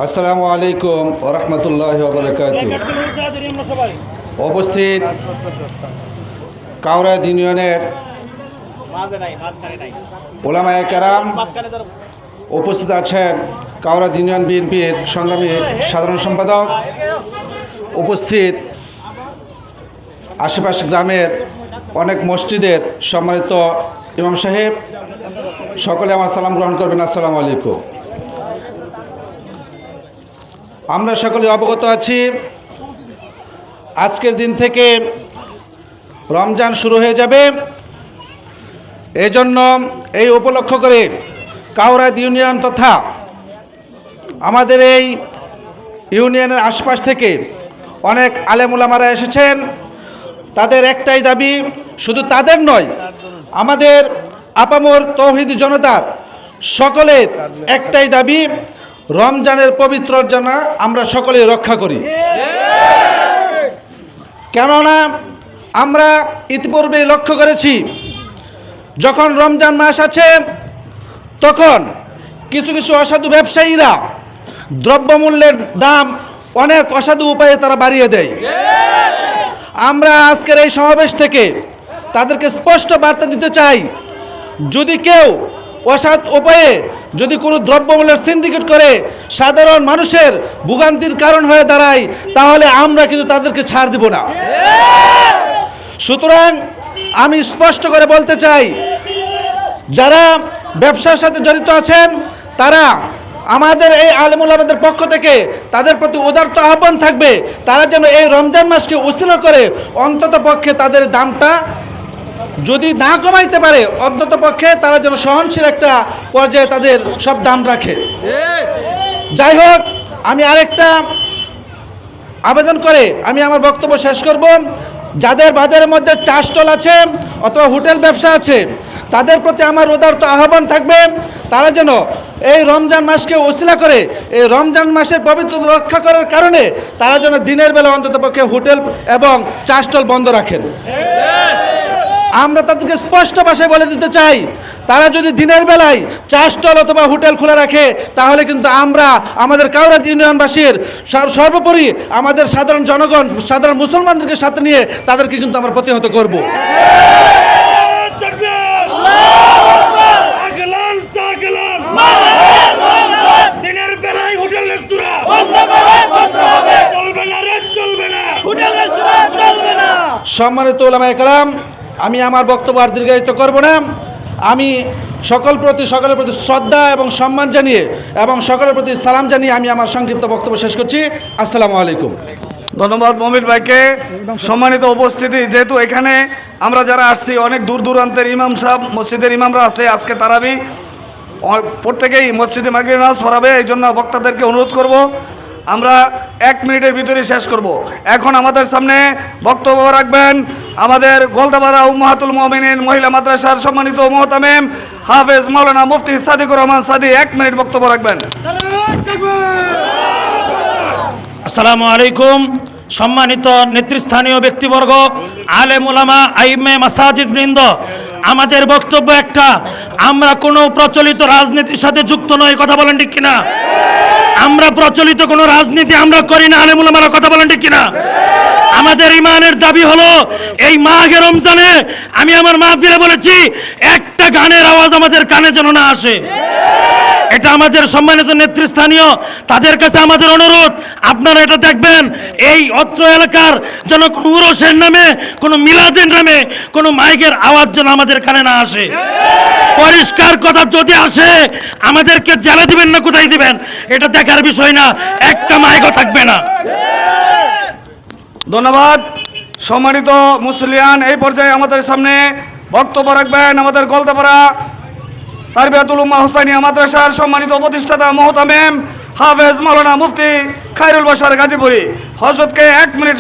আসসালামু আলাইকুম ওয়া রাহমাতুল্লাহি ওয়া বারাকাতুহু। উপস্থিত কাউরাদ ইউনিয়নের ওলামায়ে কেরাম, উপস্থিত আছেন কাউরাদ ইউনিয়ন বিএনপির সংগ্রামী সাধারণ সম্পাদক, উপস্থিত আশেপাশে গ্রামের অনেক মসজিদের সম্মানিত ইমাম সাহেব, সকলে আমার সালাম গ্রহণ করবেন। আসসালামু আলাইকুম। আমরা সকলে অবগত আছি, আজকের দিন থেকে রমজান শুরু হয়ে যাবে। এজন্য এই উপলক্ষ করে কাউরাদ ইউনিয়ন তথা আমাদের এই ইউনিয়নের আশপাশ থেকে অনেক আলেম ওলামারা এসেছেন। তাদের একটাই দাবি, শুধু তাদের নয়, আমাদের আপামর তৌহিদি জনতার সকলের একটাই দাবি, রমজানের পবিত্র যেন আমরা সকলেই রক্ষা করি। কেননা আমরা ইতিপূর্বে লক্ষ্য করেছি, যখন রমজান মাস আছে তখন কিছু কিছু অসাধু ব্যবসায়ীরা দ্রব্যমূল্যের দাম অনেক অসাধু উপায়ে তারা বাড়িয়ে দেয়। আমরা আজকের এই সমাবেশ থেকে তাদেরকে স্পষ্ট বার্তা দিতে চাই, যদি কেউ অসৎ উপায়ে যদি কোনো দ্রব্যমূল্যের সিন্ডিকেট করে সাধারণ মানুষের ভোগান্তির কারণ হয়ে দাঁড়ায়, তাহলে আমরা কিন্তু তাদেরকে ছাড় দেব না। সুতরাং আমি স্পষ্ট করে বলতে চাই, যারা ব্যবসার সাথে জড়িত আছেন তারা আমাদের এই আলেম ওলামাদের পক্ষ থেকে তাদের প্রতি উদারত আহ্বান থাকবে, তারা যেন এই রমজান মাসকে উসিলা করে অন্তত পক্ষে তাদের দামটা যদি না কমাইতে পারে, অন্তত পক্ষে তারা যেন সহনশীল একটা পর্যায়ে তাদের সব দাম রাখে। যাই হোক, আমি আরেকটা আবেদন করে আমি আমার বক্তব্য শেষ করব। যাদের বাজারের মধ্যে চা স্টল আছে অথবা হোটেল ব্যবসা আছে, তাদের প্রতি আমার উদারত আহ্বান থাকবে, তারা যেন এই রমজান মাসকে ওসিলা করে এই রমজান মাসের পবিত্রতা রক্ষা করার কারণে তারা যেন দিনের বেলা অন্ততপক্ষে হোটেল এবং চা স্টল বন্ধ রাখেন। আমরা তাদেরকে স্পষ্ট ভাষায় বলে দিতে চাই, তারা যদি দিনের বেলায় চা স্টল অথবা হোটেল খোলা রাখে, তাহলে কিন্তু আমরা আমাদের কাউরাদ ইউনিয়নবাসীর সর্বোপরি আমাদের সাধারণ জনগণ, সাধারণ মুসলমানদেরকে সাথে নিয়ে তাদেরকে কিন্তু আমরা প্রতিহত করব। সম্মানিত ওলামায়ে কেরাম, আমি আমার বক্তব্য আর দীর্ঘায়িত করব না। আমি সকলের প্রতি শ্রদ্ধা এবং সম্মান জানিয়ে এবং সকলের প্রতি সালাম জানিয়ে আমি আমার সংক্ষিপ্ত বক্তব্য শেষ করছি। আসসালামু আলাইকুম। ধন্যবাদ মমির ভাইকে। সম্মানিত উপস্থিতি, যেহেতু এখানে আমরা যারা আসছি অনেক দূর দূরান্তের ইমাম সাহেব, মসজিদের ইমামরা আছে, আজকে তারাবি প্রত্যেকেই মসজিদে মাগরিব নামাজ পড়াবে, এই জন্য বক্তাদেরকে অনুরোধ করব আমরা 1 মিনিটের ভিতরে শেষ করব। এখন আমাদের সামনে বক্তব্য রাখবেন আমাদের গোলদাপাড়া উম্মাহাতুল মুমিনিন মহিলা মাদ্রাসার সম্মানিত মুহতামিম হাফেজ মাওলানা মুফতি সাদিকুর রহমান সাদি। 1 মিনিট বক্তব্য রাখবেন। আসসালামু আলাইকুম। সম্মানিত নেতৃস্থানীয় ব্যক্তিবর্গ, আলেম ওলামা, আইম্মে মাসাজিদ বৃন্দ, আমাদের বক্তব্য একটা, আমরা কোনো প্রচলিত রাজনীতির সাথে যুক্ত নই। কথা বলেন ঠিক কিনা? আমরা প্রচলিত কোনো রাজনীতি আমরা করি না। আলেম ওলামারা কথা বলেন ঠিক কিনা? আমাদের ইমানের দাবি হলো, এই মাহে রমজানে আমি আমার মাহফিলে বলেছি, একটা গানের আওয়াজ আমাদের কানে যেন না আসে। এটা আমাদের সম্মানিত নেতৃস্থানীয়, তাদের কাছে আমাদের অনুরোধ, আপনারা এটা দেখবেন, এই অত্র এলাকার যেন কোনো উরসের নামে, কোনো মিলাদের নামে কোনো মাইকের আওয়াজ যেন আমাদের কানে না আসে। পরিষ্কার কথা, যদি আসে আমাদেরকে জেলে দিবেন না কোথায় দিবেন এটা দেখার বিষয় না, একটা মাইকও থাকবে না। ধন্যবাদ। সম্মানিত মুসলিয়ান, এই পর্যায়ে আমাদের সামনে বক্তব্য রাখবেন আমাদের গোলদাপাড়া তারবিয়াতুল উম্মাহ হুসাইনিয়া মাদ্রাসার সম্মানিত প্রতিষ্ঠাতা মুহতামিম হাফেজ মাওলানা মুফতি খায়রুল বাশার গাজীপুরি। হযরতকে 1 মিনিট